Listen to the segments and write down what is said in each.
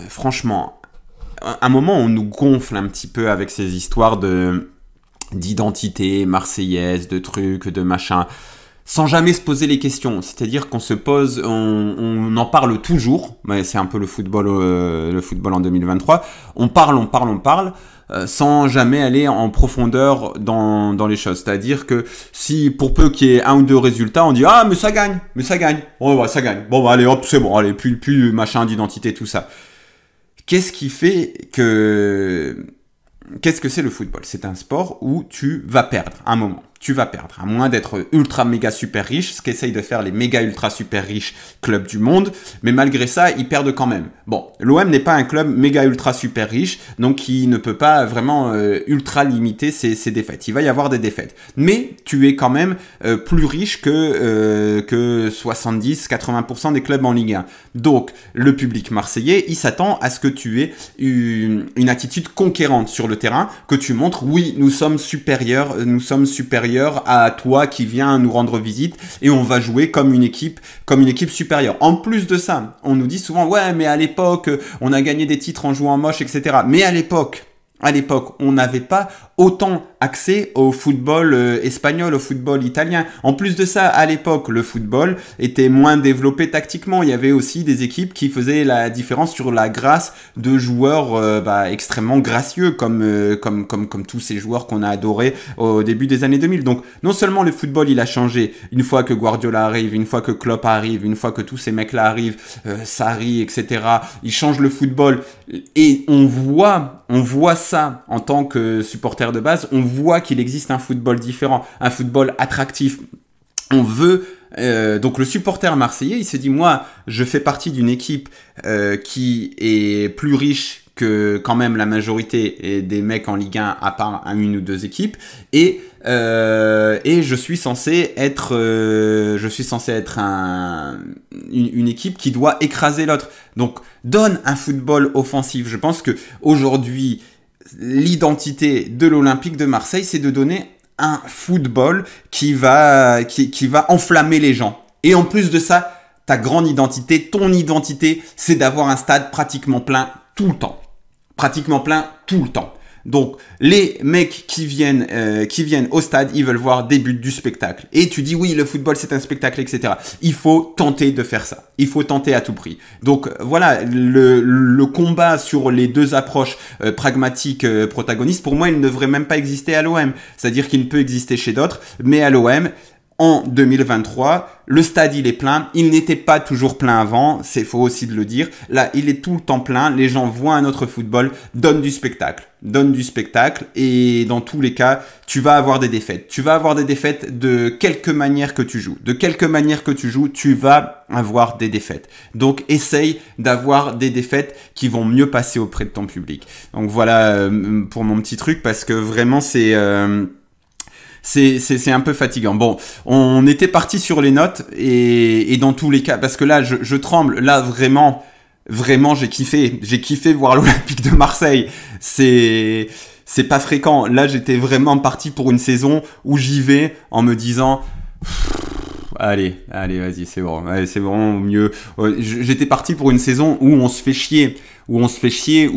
franchement, un moment on nous gonfle un petit peu avec ces histoires d'identité marseillaise, de trucs, de machin, sans jamais se poser les questions. C'est-à-dire qu'on se pose, on en parle toujours, mais c'est un peu le football en 2023, on parle, sans jamais aller en profondeur dans les choses. C'est-à-dire que si, pour peu qu'il y ait un ou deux résultats, on dit « Ah, mais ça gagne. Oh, ouais, ça gagne. Bon, bah, allez, hop, c'est bon, allez, plus machin d'identité, tout ça. » Qu'est-ce qui fait que... Qu'est-ce que c'est le football? C'est un sport où tu vas perdre à un moment. Tu vas perdre. À moins d'être ultra méga super riche, ce qu'essayent de faire les méga ultra super riches clubs du monde. Mais malgré ça, ils perdent quand même. Bon, l'OM n'est pas un club méga ultra super riche, donc il ne peut pas vraiment ultra limiter ses défaites. Il va y avoir des défaites. Mais tu es quand même plus riche que 70-80% des clubs en Ligue 1. Donc, le public marseillais, il s'attend à ce que tu aies une attitude conquérante sur le terrain, que tu montres, oui, nous sommes supérieurs à toi qui viens nous rendre visite et on va jouer comme une équipe supérieure. En plus de ça, on nous dit souvent, ouais, mais à l'époque, on a gagné des titres en jouant moche, etc. Mais à l'époque, on n'avait pas autant accès au football espagnol, au football italien. En plus de ça, à l'époque, le football était moins développé tactiquement. Il y avait aussi des équipes qui faisaient la différence sur la grâce de joueurs extrêmement gracieux, comme tous ces joueurs qu'on a adorés au début des années 2000. Donc, non seulement le football, il a changé une fois que Guardiola arrive, une fois que Klopp arrive, une fois que tous ces mecs-là arrivent, Sarri, etc. Ils changent le football et on voit ça en tant que supporter de base, on voit qu'il existe un football différent, un football attractif. On veut donc le supporter marseillais, il se dit, moi, je fais partie d'une équipe qui est plus riche que quand même la majorité des mecs en Ligue 1, à part une ou deux équipes, et je suis censé être une équipe qui doit écraser l'autre. Donc donne un football offensif. Je pense que aujourd'hui, l'identité de l'Olympique de Marseille, c'est de donner un football qui va enflammer les gens. Et en plus de ça, ta grande identité, ton identité, c'est d'avoir un stade pratiquement plein tout le temps. Donc, les mecs qui viennent au stade, ils veulent voir des buts, du spectacle. Et tu dis, oui, le football, c'est un spectacle, etc. Il faut tenter de faire ça. Il faut tenter à tout prix. Donc, voilà, le combat sur les deux approches pragmatiques protagonistes, pour moi, il ne devrait même pas exister à l'OM. C'est-à-dire qu'il ne peut exister chez d'autres, mais à l'OM, en 2023, le stade il est plein, il n'était pas toujours plein avant, c'est faux aussi de le dire. Là, il est tout le temps plein, les gens voient un autre football, donne du spectacle et dans tous les cas, tu vas avoir des défaites. Tu vas avoir des défaites de quelque manière que tu joues. Tu vas avoir des défaites. Donc, essaye d'avoir des défaites qui vont mieux passer auprès de ton public. Donc voilà pour mon petit truc parce que vraiment c'est un peu fatigant. Bon, on était parti sur les notes et dans tous les cas, parce que là, je tremble. Là, vraiment, j'ai kiffé. J'ai kiffé voir l'Olympique de Marseille. C'est pas fréquent. Là, j'étais vraiment parti pour une saison où j'y vais en me disant... Allez, vas-y, c'est bon. Allez, c'est vraiment mieux. J'étais parti pour une saison où on se fait chier. Où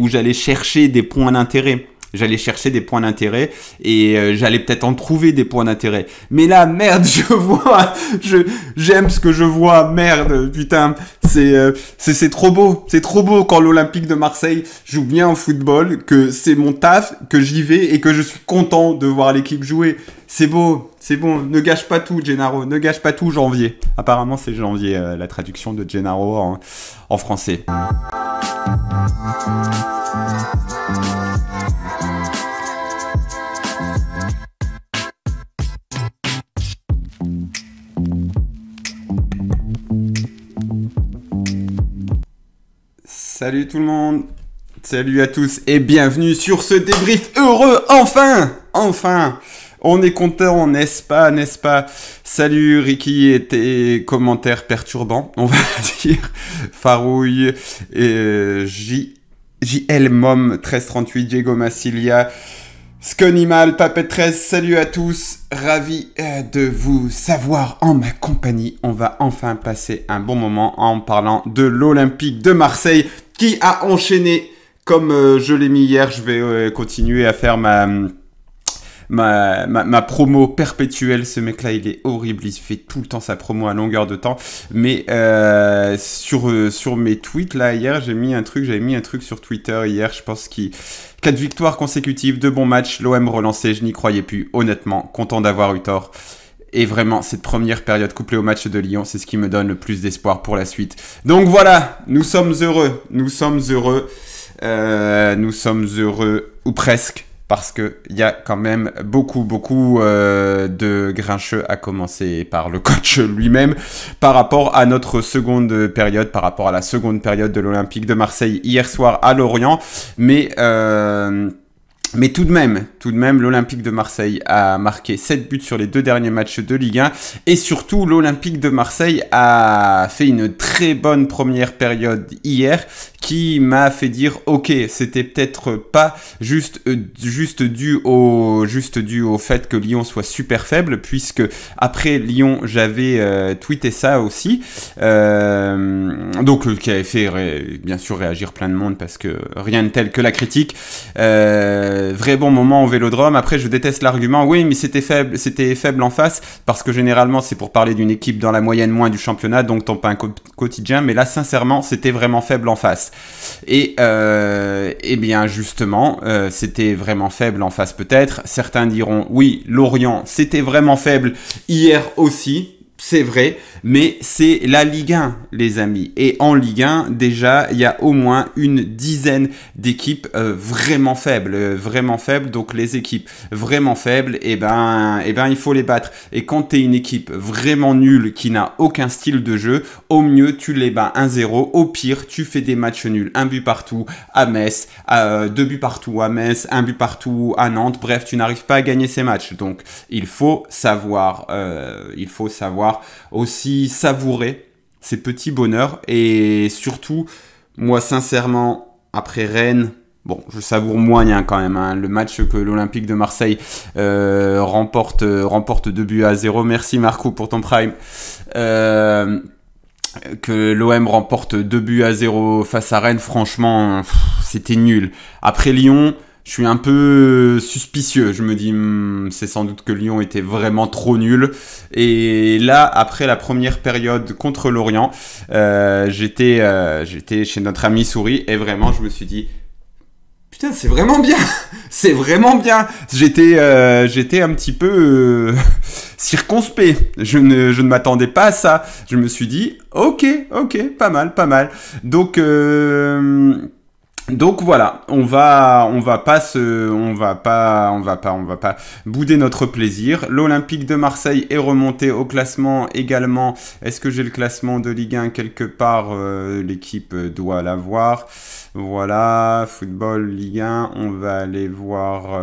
j'allais chercher des points d'intérêt. Et j'allais peut-être en trouver des points d'intérêt. Mais là, merde, j'aime ce que je vois, merde, putain, c'est trop beau. C'est trop beau quand l'Olympique de Marseille joue bien au football, que c'est mon taf, que j'y vais et que je suis content de voir l'équipe jouer. C'est beau, c'est bon. Ne gâche pas tout, Gennaro. Ne gâche pas tout, janvier. Apparemment, c'est janvier, la traduction de Gennaro en français. Salut tout le monde, salut à tous et bienvenue sur ce débrief heureux, enfin, on est content, n'est-ce pas, salut Ricky et tes commentaires perturbants, on va dire, Farouille, et JL Mom 1338, Diego Massilia, Sconimal, Papet 13, salut à tous, ravi de vous savoir en ma compagnie. On va enfin passer un bon moment en parlant de l'Olympique de Marseille qui a enchaîné comme je l'ai mis hier. Je vais continuer à faire ma promo perpétuelle. Ce mec-là, il est horrible. Il fait tout le temps sa promo à longueur de temps. Mais sur mes tweets, là, hier, j'avais mis un truc sur Twitter hier. Je pense qu'il 4 victoires consécutives, 2 bons matchs. L'OM relancé, je n'y croyais plus. Honnêtement, content d'avoir eu tort. Et vraiment, cette première période couplée au match de Lyon, c'est ce qui me donne le plus d'espoir pour la suite. Donc voilà, nous sommes heureux. Nous sommes heureux, ou presque. Parce qu'il y a quand même beaucoup de grincheux, à commencer par le coach lui-même, par rapport à notre seconde période, par rapport à la seconde période de l'Olympique de Marseille hier soir à Lorient. Mais tout de même, l'Olympique de Marseille a marqué 7 buts sur les 2 derniers matchs de Ligue 1. Et surtout, l'Olympique de Marseille a fait une très bonne première période hier qui m'a fait dire ok, c'était peut-être pas juste dû au fait que Lyon soit super faible, puisque après Lyon, j'avais tweeté ça aussi. Donc qui avait fait bien sûr réagir plein de monde, parce que rien de tel que la critique. Vrai bon moment au Vélodrome. Après, je déteste l'argument oui, mais c'était faible en face, parce que généralement c'est pour parler d'une équipe dans la moyenne moins du championnat, donc t'en pas un quotidien. Mais là, sincèrement, c'était vraiment faible en face. Et bien justement, c'était vraiment faible en face peut-être. Certains diront oui, Lorient, c'était vraiment faible hier aussi. C'est vrai, mais c'est la Ligue 1, les amis. Et en Ligue 1, déjà, il y a au moins une dizaine d'équipes vraiment faibles. Donc les équipes vraiment faibles, eh ben, il faut les battre. Et quand tu es une équipe vraiment nulle, qui n'a aucun style de jeu, au mieux, tu les bats 1-0. Au pire, tu fais des matchs nuls. 1 but partout à Metz, 2 buts partout à Metz, 1 but partout à Nantes. Bref, tu n'arrives pas à gagner ces matchs. Donc, il faut savoir aussi savourer ces petits bonheurs. Et surtout, moi sincèrement, après Rennes, bon, je savoure moyen quand même, hein, le match que l'Olympique de Marseille remporte 2-0. Merci Marco pour ton prime. Que l'OM remporte 2-0 face à Rennes, franchement, c'était nul. Après Lyon, je suis un peu suspicieux. Je me dis, c'est sans doute que Lyon était vraiment trop nul. Et là, après la première période contre Lorient, j'étais chez notre ami Souris, et vraiment, je me suis dit, putain, c'est vraiment bien. C'est vraiment bien. J'étais un petit peu circonspect. Je ne m'attendais pas à ça. Je me suis dit, ok, pas mal. Donc voilà, on va pas bouder notre plaisir. L'Olympique de Marseille est remonté au classement également. Est-ce que j'ai le classement de Ligue 1 quelque part? L'équipe doit l'avoir. Voilà, football Ligue 1, on va aller voir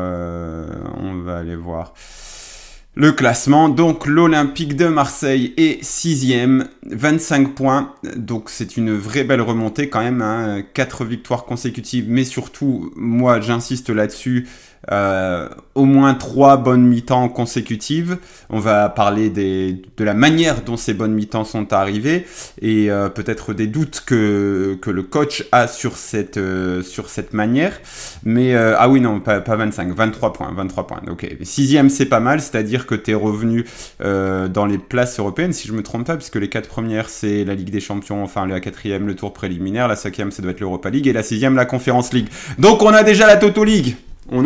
le classement. Donc l'Olympique de Marseille est 6e, 25 points. Donc c'est une vraie belle remontée quand même, hein. 4 victoires consécutives, mais surtout, moi j'insiste là-dessus, au moins 3 bonnes mi-temps consécutives. On va parler de la manière dont ces bonnes mi-temps sont arrivées, et peut-être des doutes que le coach a sur cette manière. Mais ah oui, non, pas 25, 23 points. Ok, 6e c'est pas mal, c'est-à-dire que tu es revenu dans les places européennes, si je me trompe pas, puisque les 4 premières c'est la Ligue des Champions, enfin la 4e le tour préliminaire, la 5e ça doit être l'Europa League, et la 6e la Conference League. Donc on a déjà la Toto League. C'est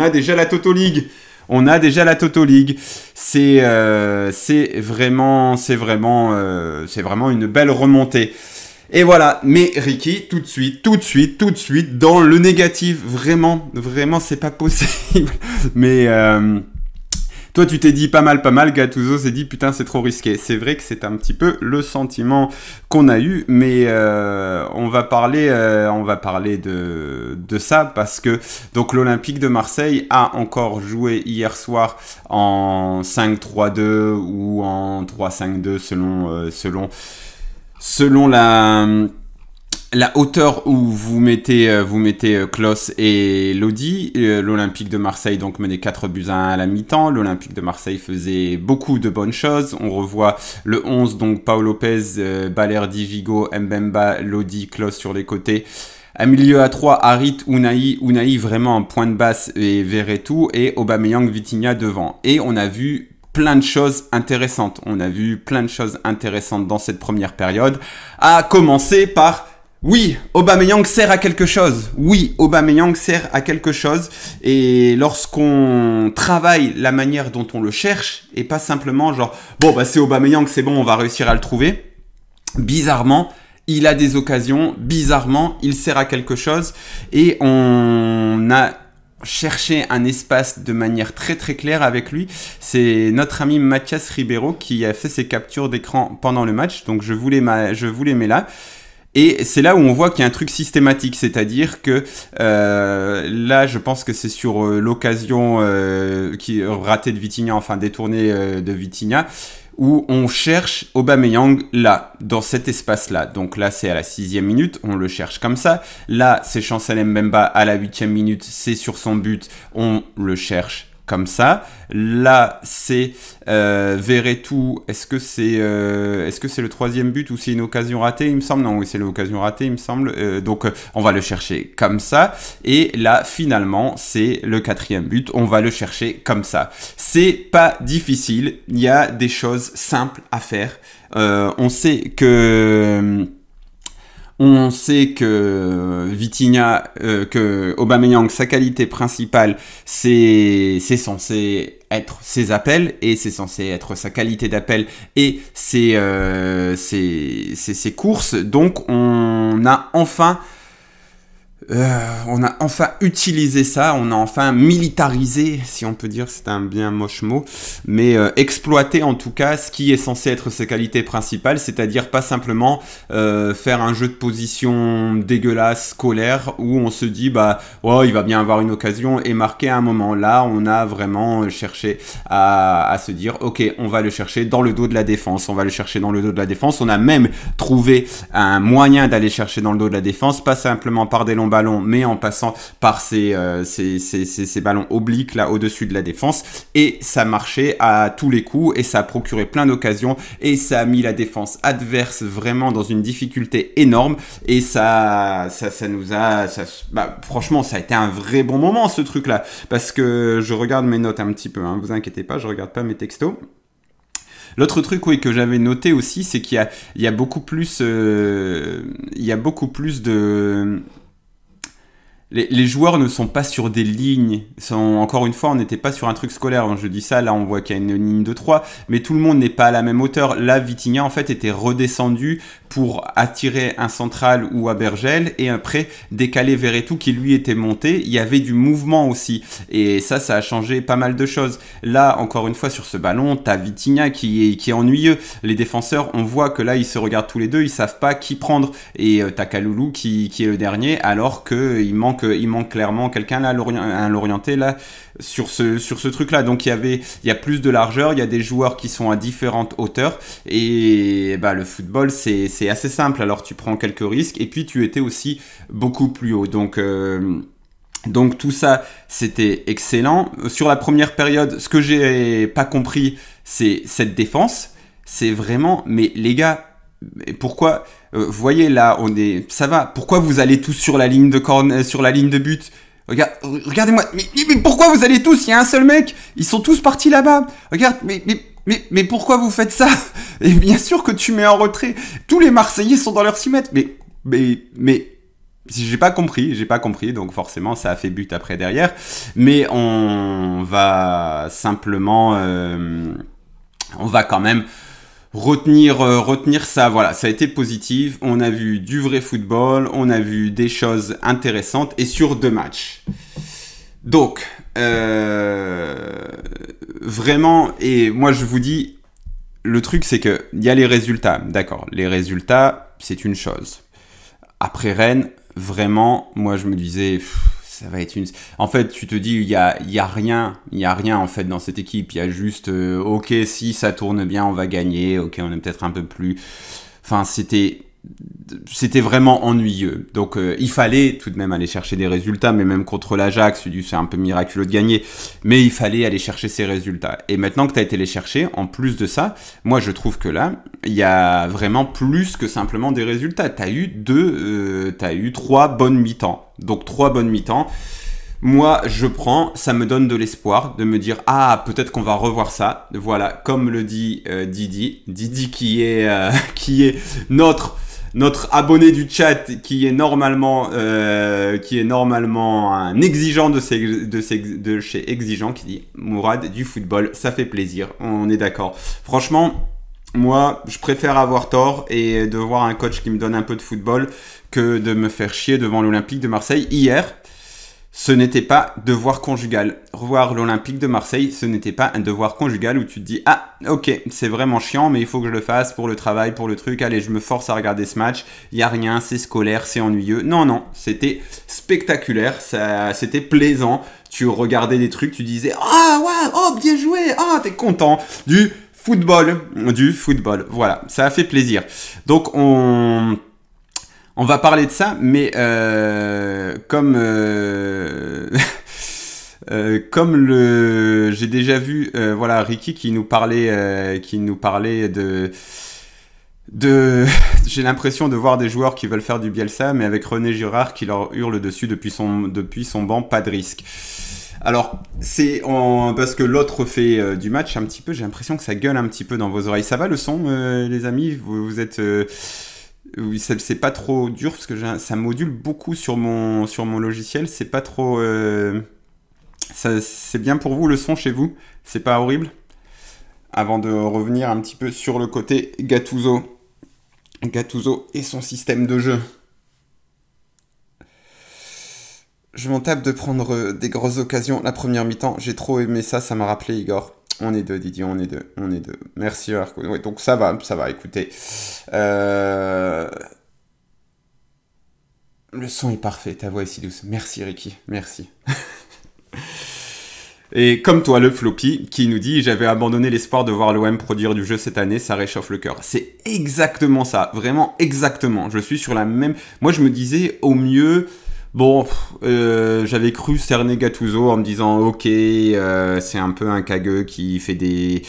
vraiment une belle remontée. Et voilà, mais Ricky, tout de suite, dans le négatif, vraiment, c'est pas possible. Mais toi, tu t'es dit pas mal, Gattuso s'est dit, putain, c'est trop risqué. C'est vrai que c'est un petit peu le sentiment qu'on a eu, mais on va parler de ça, parce que donc l'Olympique de Marseille a encore joué hier soir en 5-3-2 ou en 3-5-2 selon la hauteur où vous mettez Klose et Lodi. L'Olympique de Marseille donc menait 4-1 à la mi-temps. L'Olympique de Marseille faisait beaucoup de bonnes choses. On revoit le 11, donc Pau Lopez, Balerdi, Gigot, Mbemba, Lodi, Klose sur les côtés. Un milieu à 3, Harit, Unai vraiment en point de basse et Verretou, et Aubameyang, Vitinha devant. Et on a vu plein de choses intéressantes. On a vu plein de choses intéressantes dans cette première période. À commencer par, oui, Aubameyang sert à quelque chose. Oui, Aubameyang sert à quelque chose. Et lorsqu'on travaille la manière dont on le cherche, et pas simplement genre, bon, bah c'est Aubameyang, c'est bon, on va réussir à le trouver. Bizarrement, il a des occasions. Bizarrement, il sert à quelque chose. Et on a chercher un espace de manière très très claire avec lui. C'est notre ami Mathias Ribeiro qui a fait ses captures d'écran pendant le match, donc je vous les mets là. Et c'est là où on voit qu'il y a un truc systématique, c'est-à-dire que là, je pense que c'est sur l'occasion qui ratée de Vitinha, enfin détournée de Vitinha, où on cherche Aubameyang là, dans cet espace-là. Donc là, c'est à la 6e minute, on le cherche comme ça. Là, c'est Chancel Mbemba à la 8e minute, c'est sur son but, on le cherche comme ça. Là, c'est Verretou. Est-ce que c'est le 3e but ou c'est une occasion ratée, il me semble? Non, oui, c'est l'occasion ratée, il me semble. Donc, on va le chercher comme ça. Et là, finalement, c'est le 4e but. On va le chercher comme ça. C'est pas difficile. Il y a des choses simples à faire. On sait que Vitinha, que Aubameyang, sa qualité principale, c'est censé être ses appels, et c'est censé être sa qualité d'appel et ses courses. Donc on a enfin utilisé ça, on a enfin militarisé, si on peut dire, c'est un bien moche mot, mais exploité en tout cas ce qui est censé être ses qualités principales, c'est-à-dire pas simplement faire un jeu de position dégueulasse, scolaire, où on se dit bah oh, il va bien avoir une occasion et marquer à un moment. Là, on a vraiment cherché à se dire ok, on va le chercher dans le dos de la défense, on a même trouvé un moyen d'aller chercher dans le dos de la défense, pas simplement par des longs ballons, mais en passant par ces ballons obliques là au-dessus de la défense, et ça marchait à tous les coups et ça a procuré plein d'occasions et ça a mis la défense adverse vraiment dans une difficulté énorme, et ça nous a franchement ça a été un vrai bon moment ce truc là, parce que je regarde mes notes un petit peu, hein, vous inquiétez pas, je regarde pas mes textos. L'autre truc que j'avais noté aussi, c'est qu'il y a beaucoup plus de les joueurs ne sont pas sur des lignes. Encore une fois, on n'était pas sur un truc scolaire. Je dis ça, là on voit qu'il y a une ligne de 3, mais tout le monde n'est pas à la même hauteur. Là, Vitinha en fait était redescendu pour attirer un central ou Abergel, et après décaler Verretou qui lui était monté. Il y avait du mouvement aussi, et ça a changé pas mal de choses. Là, encore une fois, sur ce ballon, t'as Vitinha qui est ennuyeux. Les défenseurs, on voit que là, ils se regardent tous les deux, ils savent pas qui prendre, et t'as Kaloulou qui est le dernier, alors que il manque clairement quelqu'un là à l'orienter là sur ce truc là. Donc il y a plus de largeur, il y a des joueurs qui sont à différentes hauteurs, et bah le football c'est assez simple. Alors tu prends quelques risques et puis tu étais aussi beaucoup plus haut. Donc tout ça, c'était excellent. Sur la première période, ce que j'ai pas compris, c'est cette défense. C'est vraiment, mais les gars, pourquoi vous voyez là, ça va. Pourquoi vous allez tous sur la ligne de sur la ligne de but? Regardez-moi. Mais pourquoi vous allez tous? Il y a un seul mec. Ils sont tous partis là-bas. Regarde, mais pourquoi vous faites ça? Et bien sûr que tu mets en retrait. Tous les Marseillais sont dans leur 6 mètres. Mais j'ai pas compris. Donc forcément, ça a fait but après derrière. Mais on va simplement, on va quand même retenir ça. Voilà, ça a été positif. On a vu du vrai football, on a vu des choses intéressantes, et sur 2 matchs. Donc vraiment, et moi je vous dis, le truc c'est que il y a les résultats, d'accord, les résultats c'est une chose. Après Rennes, vraiment, moi je me disais ça va être une... En fait, tu te dis, il y a rien en fait dans cette équipe. Il y a juste, ok, si ça tourne bien, on va gagner. Ok, on est peut-être un peu plus... Enfin, c'était c'était vraiment ennuyeux. Donc il fallait tout de même aller chercher des résultats, mais même contre l'Ajax, c'est un peu miraculeux de gagner, mais il fallait aller chercher ces résultats. Et maintenant que tu as été les chercher, en plus de ça, moi je trouve que là, il y a vraiment plus que simplement des résultats. Tu as eu 3 bonnes mi-temps. Donc 3 bonnes mi-temps. Moi, je prends, ça me donne de l'espoir de me dire « Ah, peut-être qu'on va revoir ça. » Voilà, comme le dit Didi qui est notre abonné du chat, qui est normalement un exigeant de chez Exigeant, qui dit « Mourad, du football, ça fait plaisir. » On est d'accord. Franchement, moi, je préfère avoir tort et de voir un coach qui me donne un peu de football que de me faire chier devant l'Olympique de Marseille. Hier, ce n'était pas devoir conjugal. Revoir l'Olympique de Marseille, ce n'était pas un devoir conjugal où tu te dis « Ah, ok, c'est vraiment chiant, mais il faut que je le fasse pour le travail, pour le truc. Allez, je me force à regarder ce match. Il n'y a rien, c'est scolaire, c'est ennuyeux. » Non, non, c'était spectaculaire, c'était plaisant. Tu regardais des trucs, tu disais « Ah, ouais, oh, bien joué, ah, t'es content. » Du football. Voilà, ça a fait plaisir. Donc, on va parler de ça, mais comme j'ai déjà vu, voilà, Ricky qui nous parlait de j'ai l'impression de voir des joueurs qui veulent faire du Bielsa, mais avec René Girard qui leur hurle dessus depuis son banc, pas de risque. Alors, parce que l'autre fait du match un petit peu, j'ai l'impression que ça gueule un petit peu dans vos oreilles. Ça va le son, les amis? Vous êtes... Oui, c'est pas trop dur parce que ça module beaucoup sur mon logiciel. C'est pas trop. C'est bien pour vous le son chez vous? C'est pas horrible? Avant de revenir un petit peu sur le côté Gattuso et son système de jeu. Je m'en tape de prendre des grosses occasions la première mi-temps. J'ai trop aimé ça m'a rappelé Igor. On est deux, Didier, on est deux. Merci, Arco. Ouais, donc ça va, écoutez. Le son est parfait, ta voix est si douce. Merci, Ricky, merci. Et comme toi, le Floppy, qui nous dit « J'avais abandonné l'espoir de voir l'OM produire du jeu cette année, ça réchauffe le cœur. » C'est exactement ça, vraiment exactement. Je suis sur la même... Moi, je me disais, au mieux... Bon, j'avais cru cerner Gattuso en me disant ok, c'est un peu un cagueux qui fait des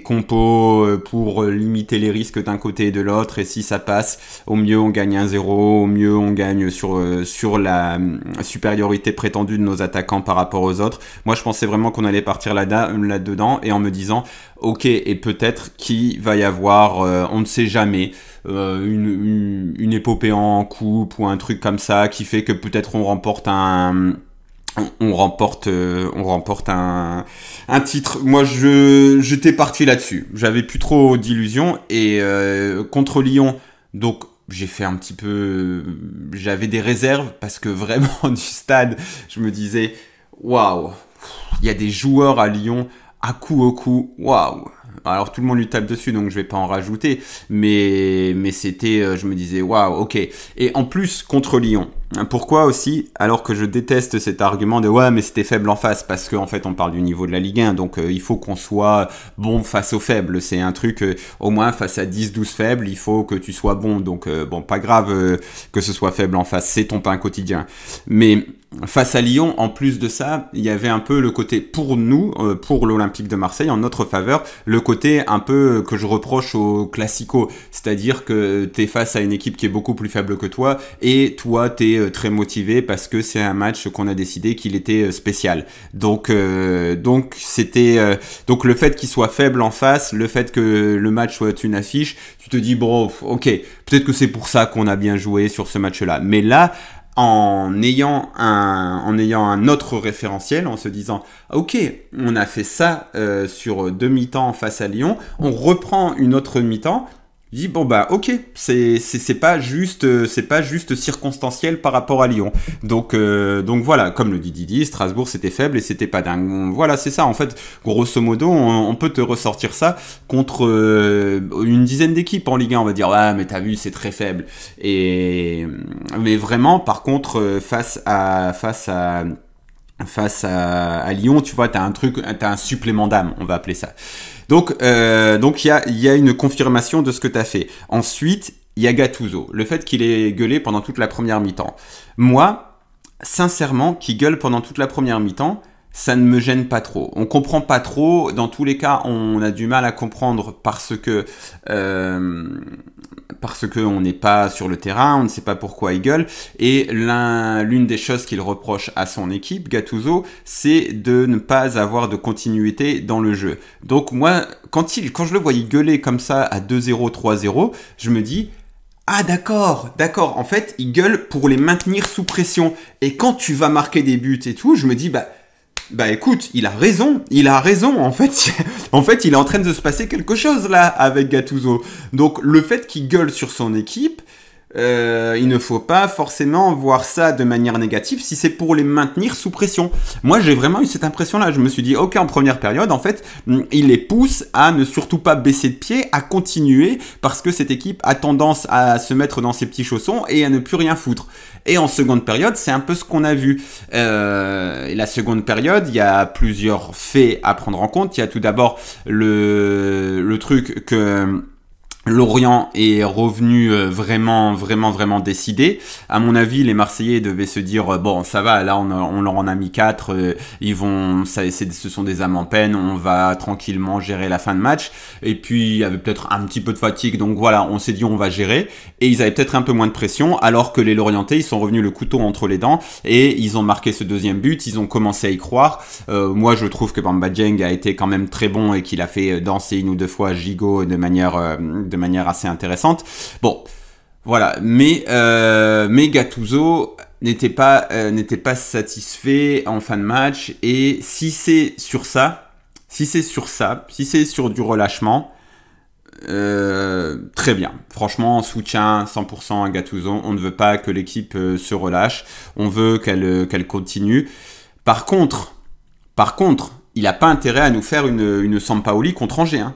compos pour limiter les risques d'un côté et de l'autre, et si ça passe, au mieux on gagne 1-0, au mieux on gagne sur la supériorité prétendue de nos attaquants par rapport aux autres. Moi je pensais vraiment qu'on allait partir là-dedans, et en me disant ok, et peut-être qu'il va y avoir, on ne sait jamais, une épopée en coupe ou un truc comme ça qui fait que peut-être on remporte un titre. Moi j'étais parti là-dessus, j'avais plus trop d'illusions, et contre Lyon, donc j'ai fait un petit peu, j'avais des réserves parce que vraiment du stade je me disais waouh, il y a des joueurs à Lyon à coup au coup, waouh. Alors tout le monde lui tape dessus, donc je vais pas en rajouter, mais c'était, je me disais waouh, ok. Et en plus contre Lyon, pourquoi aussi, alors que je déteste cet argument de ouais mais c'était faible en face, parce qu'en fait on parle du niveau de la Ligue 1, donc il faut qu'on soit bon face aux faibles, c'est un truc, au moins face à 10-12 faibles, il faut que tu sois bon, donc bon pas grave que ce soit faible en face, c'est ton pain quotidien. Mais face à Lyon, en plus de ça, il y avait un peu le côté pour nous, pour l'Olympique de Marseille, en notre faveur, le côté un peu que je reproche au Classico, c'est-à-dire que t'es face à une équipe qui est beaucoup plus faible que toi, et toi t'es très motivé parce que c'est un match qu'on a décidé qu'il était spécial. Donc c'était donc le fait qu'il soit faible en face, le fait que le match soit une affiche, tu te dis bon, ok, peut-être que c'est pour ça qu'on a bien joué sur ce match-là. Mais là, en ayant un autre référentiel, en se disant ok, on a fait ça sur 2 mi-temps face à Lyon, on reprend une autre mi-temps, je dis bon bah ok, c'est pas juste circonstanciel par rapport à Lyon. Donc voilà, comme le dit Didi, Strasbourg c'était faible et c'était pas dingue. Voilà, c'est ça en fait, grosso modo, on peut te ressortir ça contre une dizaine d'équipes en Ligue 1, on va dire ah mais t'as vu c'est très faible. Mais vraiment par contre face à à Lyon, tu vois, t'as un supplément d'âme, on va appeler ça. Donc il y a une confirmation de ce que t'as fait. Ensuite, il y a Gattuso, le fait qu'il ait gueulé pendant toute la première mi-temps. Moi, sincèrement, qu'il gueule pendant toute la première mi-temps, ça ne me gêne pas trop. On comprend pas trop. Dans tous les cas, on a du mal à comprendre parce que on n'est pas sur le terrain, on ne sait pas pourquoi il gueule. Et l'une des choses qu'il reproche à son équipe, Gattuso, c'est de ne pas avoir de continuité dans le jeu. Donc moi, quand je le voyais gueuler comme ça à 2-0, 3-0, je me dis... Ah d'accord. En fait, il gueule pour les maintenir sous pression. Et quand tu vas marquer des buts et tout, je me dis bah écoute, il a raison. En fait, il est en train de se passer quelque chose là avec Gattuso. Donc le fait qu'il gueule sur son équipe, il ne faut pas forcément voir ça de manière négative si c'est pour les maintenir sous pression. Moi, j'ai vraiment eu cette impression-là. Je me suis dit, ok, en première période, en fait, il les pousse à ne surtout pas baisser de pied, à continuer, parce que cette équipe a tendance à se mettre dans ses petits chaussons et à ne plus rien foutre. Et en seconde période, c'est un peu ce qu'on a vu. La seconde période, il y a plusieurs faits à prendre en compte. Il y a tout d'abord le truc que... Lorient est revenu vraiment décidé. À mon avis, les Marseillais devaient se dire bon, ça va, là on leur en a mis 4, ce sont des âmes en peine, on va tranquillement gérer la fin de match. Et puis il y avait peut-être un petit peu de fatigue, donc voilà, on s'est dit on va gérer. Et ils avaient peut-être un peu moins de pression, alors que les Lorientais ils sont revenus le couteau entre les dents et ils ont marqué ce deuxième but. Ils ont commencé à y croire. Moi, je trouve que Bamba Dieng a été quand même très bon et qu'il a fait danser une ou deux fois Gigot de manière assez intéressante. Bon, voilà. Mais Gattuso n'était pas satisfait en fin de match. Et si c'est sur du relâchement, très bien. Franchement, soutien 100% à Gattuso. On ne veut pas que l'équipe se relâche. On veut qu'elle continue. Par contre, il n'a pas intérêt à nous faire une Sampaoli contre Angers. Hein.